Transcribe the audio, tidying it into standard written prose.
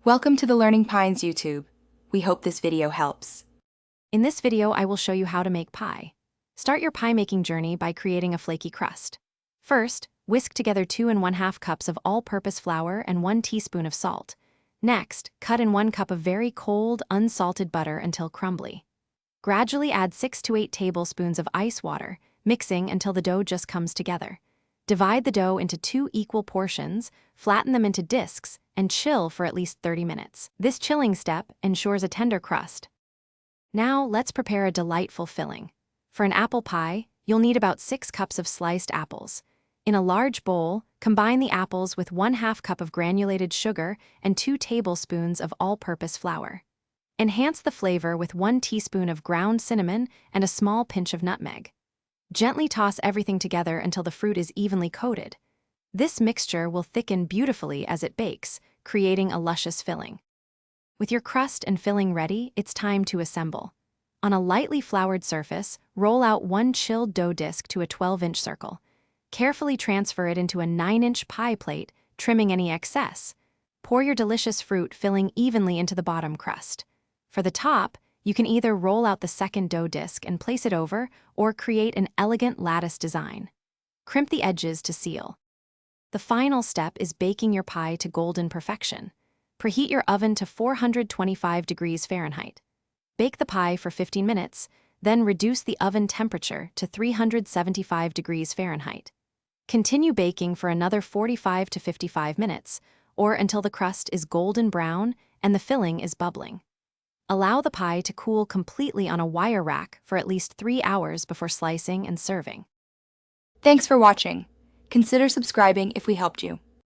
Welcome to the Learning Pines YouTube. We hope this video helps. In this video, I will show you how to make pie. Start your pie making journey by creating a flaky crust. First, whisk together 2 1/2 cups of all-purpose flour and 1 teaspoon of salt. Next, cut in 1 cup of very cold, unsalted butter until crumbly. Gradually add 6 to 8 tablespoons of ice water, mixing until the dough just comes together. Divide the dough into 2 equal portions, flatten them into discs, and chill for at least 30 minutes. This chilling step ensures a tender crust. Now, let's prepare a delightful filling. For an apple pie, you'll need about 6 cups of sliced apples. In a large bowl, combine the apples with 1/2 cup of granulated sugar and 2 tablespoons of all-purpose flour. Enhance the flavor with 1 teaspoon of ground cinnamon and a small pinch of nutmeg. Gently toss everything together until the fruit is evenly coated. This mixture will thicken beautifully as it bakes, creating a luscious filling. With your crust and filling ready, it's time to assemble. On a lightly floured surface, roll out 1 chilled dough disc to a 12-inch circle. Carefully transfer it into a 9-inch pie plate, trimming any excess. Pour your delicious fruit filling evenly into the bottom crust. For the top, you can either roll out the second dough disc and place it over, or create an elegant lattice design. Crimp the edges to seal. The final step is baking your pie to golden perfection. Preheat your oven to 425 degrees Fahrenheit. Bake the pie for 15 minutes, then reduce the oven temperature to 375 degrees Fahrenheit. Continue baking for another 45 to 55 minutes, or until the crust is golden brown and the filling is bubbling. Allow the pie to cool completely on a wire rack for at least 3 hours before slicing and serving. Thanks for watching. Consider subscribing if we helped you.